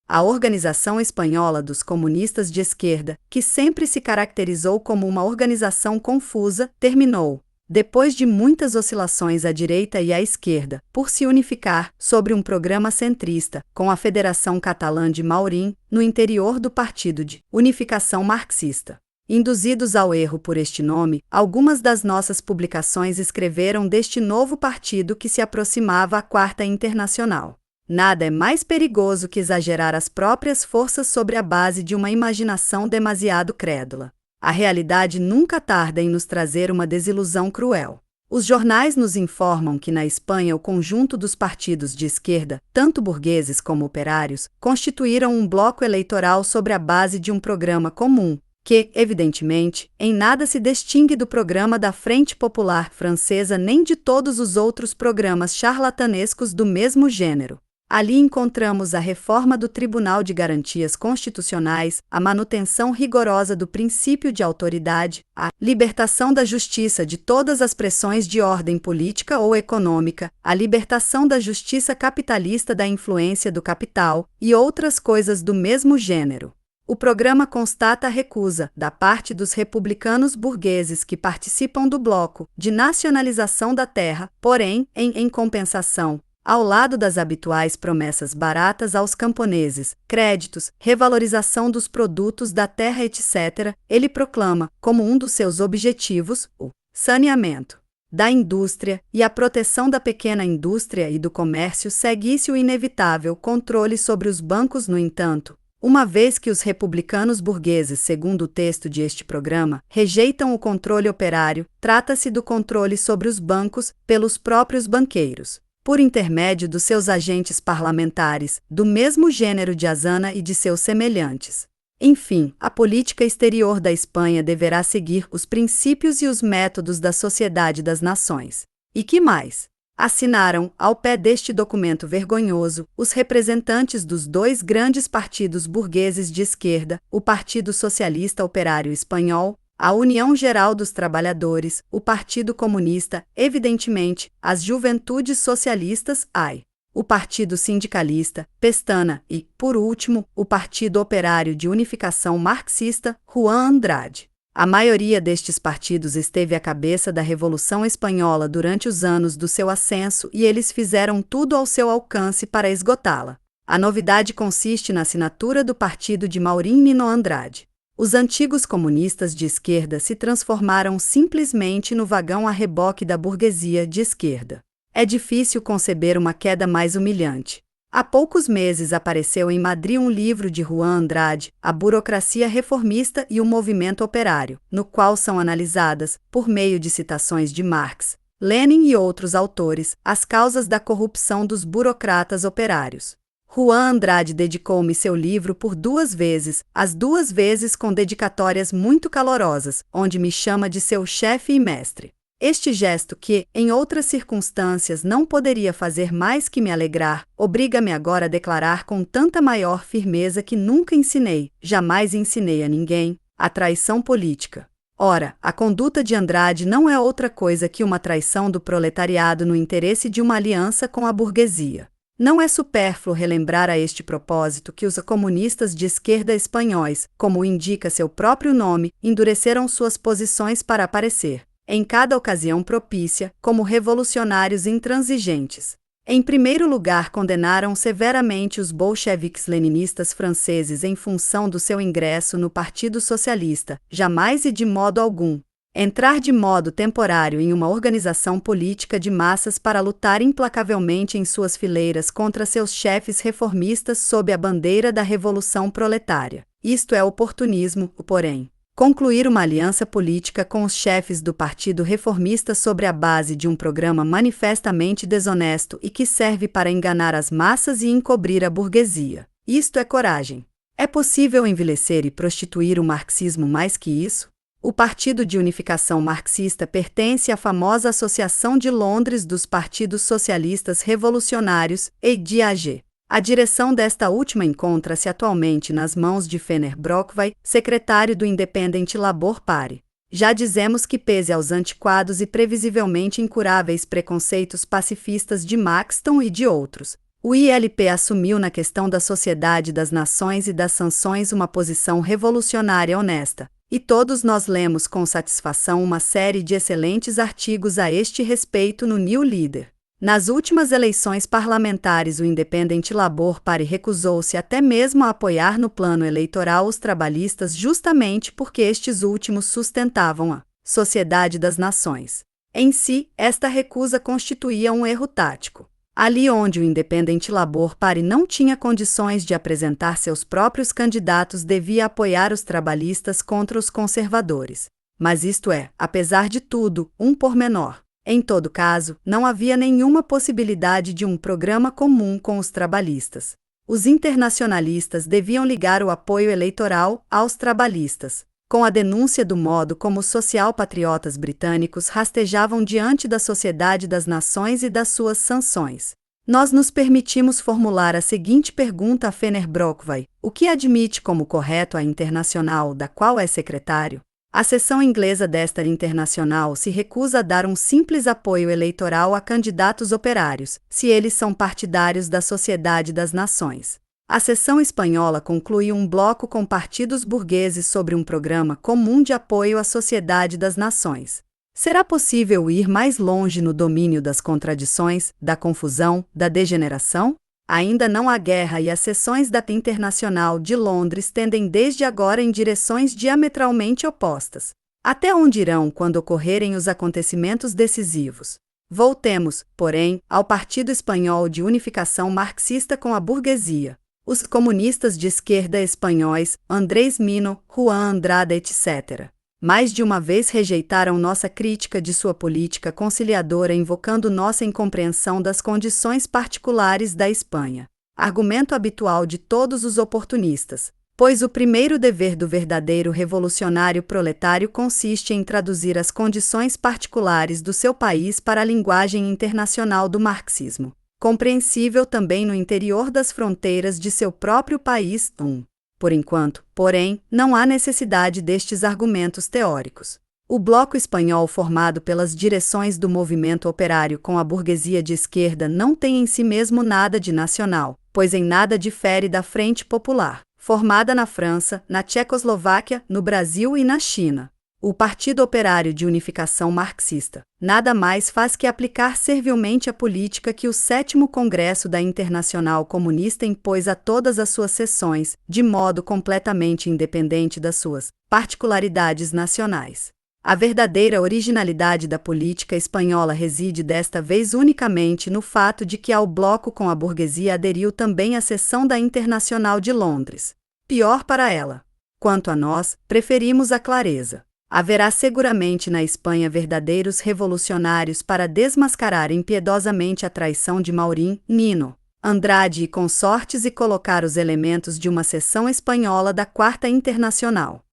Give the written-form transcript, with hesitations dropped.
A Organização Espanhola dos Comunistas de Esquerda, que sempre se caracterizou como uma organização confusa, terminou, depois de muitas oscilações à direita e à esquerda, por se unificar sobre um programa centrista, com a Federação Catalã de Maurín, no interior do Partido de Unificação Marxista. Induzidos ao erro por este nome, algumas das nossas publicações escreveram deste novo partido que se aproximava à Quarta Internacional. Nada é mais perigoso que exagerar as próprias forças sobre a base de uma imaginação demasiado crédula. A realidade nunca tarda em nos trazer uma desilusão cruel. Os jornais nos informam que na Espanha o conjunto dos partidos de esquerda, tanto burgueses como operários, constituíram um bloco eleitoral sobre a base de um programa comum, que, evidentemente, em nada se distingue do programa da Frente Popular Francesa nem de todos os outros programas charlatanescos do mesmo gênero. Ali encontramos a reforma do Tribunal de Garantias Constitucionais, a manutenção rigorosa do princípio de autoridade, a libertação da justiça de todas as pressões de ordem política ou econômica, a libertação da justiça capitalista da influência do capital e outras coisas do mesmo gênero. O programa constata a recusa, da parte dos republicanos burgueses que participam do bloco, de nacionalização da terra, porém, em compensação, ao lado das habituais promessas baratas aos camponeses, créditos, revalorização dos produtos da terra, etc., ele proclama, como um dos seus objetivos, o saneamento da indústria e a proteção da pequena indústria e do comércio. Segue-se o inevitável controle sobre os bancos, no entanto, uma vez que os republicanos burgueses, segundo o texto de este programa, rejeitam o controle operário, trata-se do controle sobre os bancos pelos próprios banqueiros, por intermédio dos seus agentes parlamentares, do mesmo gênero de Azana e de seus semelhantes. Enfim, a política exterior da Espanha deverá seguir os princípios e os métodos da Sociedade das Nações. E que mais? Assinaram, ao pé deste documento vergonhoso, os representantes dos dois grandes partidos burgueses de esquerda, o Partido Socialista Operário Espanhol, a União Geral dos Trabalhadores, o Partido Comunista, evidentemente, as Juventudes Socialistas, AI, o Partido Sindicalista, Pestana e, por último, o Partido Operário de Unificação Marxista, Juan Andrade. A maioria destes partidos esteve à cabeça da Revolução Espanhola durante os anos do seu ascenso e eles fizeram tudo ao seu alcance para esgotá-la. A novidade consiste na assinatura do partido de Maurín Nino Andrade. Os antigos comunistas de esquerda se transformaram simplesmente no vagão a reboque da burguesia de esquerda. É difícil conceber uma queda mais humilhante. Há poucos meses apareceu em Madrid um livro de Juan Andrade, A Burocracia Reformista e o Movimento Operário, no qual são analisadas, por meio de citações de Marx, Lenin e outros autores, as causas da corrupção dos burocratas operários. Juan Andrade dedicou-me seu livro por 2 vezes, as 2 vezes com dedicatórias muito calorosas, onde me chama de seu chefe e mestre. Este gesto que, em outras circunstâncias, não poderia fazer mais que me alegrar, obriga-me agora a declarar com tanta maior firmeza que nunca ensinei, jamais ensinei a ninguém, a traição política. Ora, a conduta de Andrade não é outra coisa que uma traição do proletariado no interesse de uma aliança com a burguesia. Não é supérfluo relembrar a este propósito que os comunistas de esquerda espanhóis, como indica seu próprio nome, endureceram suas posições para aparecer, em cada ocasião propícia, como revolucionários intransigentes. Em primeiro lugar, condenaram severamente os bolcheviques-leninistas franceses em função do seu ingresso no Partido Socialista, jamais e de modo algum entrar de modo temporário em uma organização política de massas para lutar implacavelmente em suas fileiras contra seus chefes reformistas sob a bandeira da Revolução Proletária. Isto é oportunismo, porém. Concluir uma aliança política com os chefes do Partido Reformista sobre a base de um programa manifestamente desonesto e que serve para enganar as massas e encobrir a burguesia. Isto é coragem. É possível envelhecer e prostituir o marxismo mais que isso? O Partido de Unificação Marxista pertence à famosa Associação de Londres dos Partidos Socialistas Revolucionários, EDAG. A direção desta última encontra-se atualmente nas mãos de Fener Brockvai, secretário do Independent Labour Party. Já dizemos que, pese aos antiquados e previsivelmente incuráveis preconceitos pacifistas de Maxton e de outros, O ILP assumiu na questão da Sociedade das Nações e das Sanções uma posição revolucionária honesta, e todos nós lemos com satisfação uma série de excelentes artigos a este respeito no New Leader. Nas últimas eleições parlamentares, o Independent Labour Party recusou-se até mesmo a apoiar no plano eleitoral os trabalhistas justamente porque estes últimos sustentavam a Sociedade das Nações. Em si, esta recusa constituía um erro tático. Ali onde o Independent Labour Party não tinha condições de apresentar seus próprios candidatos, devia apoiar os trabalhistas contra os conservadores. Mas isto é, apesar de tudo, um pormenor. Em todo caso, não havia nenhuma possibilidade de um programa comum com os trabalhistas. Os internacionalistas deviam ligar o apoio eleitoral aos trabalhistas, com a denúncia do modo como os social-patriotas britânicos rastejavam diante da Sociedade das Nações e das suas sanções. Nós nos permitimos formular a seguinte pergunta a Fener Brockway: o que admite como correto a Internacional, da qual é secretário? A seção inglesa desta internacional se recusa a dar um simples apoio eleitoral a candidatos operários, se eles são partidários da Sociedade das Nações. A seção espanhola conclui um bloco com partidos burgueses sobre um programa comum de apoio à Sociedade das Nações. Será possível ir mais longe no domínio das contradições, da confusão, da degeneração? Ainda não há guerra e as seções da Internacional de Londres tendem desde agora em direções diametralmente opostas. Até onde irão quando ocorrerem os acontecimentos decisivos? Voltemos, porém, ao Partido Espanhol de Unificação Marxista com a burguesia. Os comunistas de esquerda espanhóis, Andrés Mino, Juan Andrada, etc., mais de uma vez rejeitaram nossa crítica de sua política conciliadora, invocando nossa incompreensão das condições particulares da Espanha. Argumento habitual de todos os oportunistas, pois o primeiro dever do verdadeiro revolucionário proletário consiste em traduzir as condições particulares do seu país para a linguagem internacional do marxismo, compreensível também no interior das fronteiras de seu próprio país. Por enquanto, porém, não há necessidade destes argumentos teóricos. O bloco espanhol formado pelas direções do movimento operário com a burguesia de esquerda não tem em si mesmo nada de nacional, pois em nada difere da Frente Popular, formada na França, na Tchecoslováquia, no Brasil e na China. O Partido Operário de Unificação Marxista nada mais faz que aplicar servilmente a política que o 7º Congresso da Internacional Comunista impôs a todas as suas seções, de modo completamente independente das suas particularidades nacionais. A verdadeira originalidade da política espanhola reside desta vez unicamente no fato de que ao bloco com a burguesia aderiu também a seção da Internacional de Londres. Pior para ela. Quanto a nós, preferimos a clareza. Haverá seguramente na Espanha verdadeiros revolucionários para desmascarar impiedosamente a traição de Maurín, Nino, Andrade e consortes e colocar os elementos de uma seção espanhola da 4ª Internacional.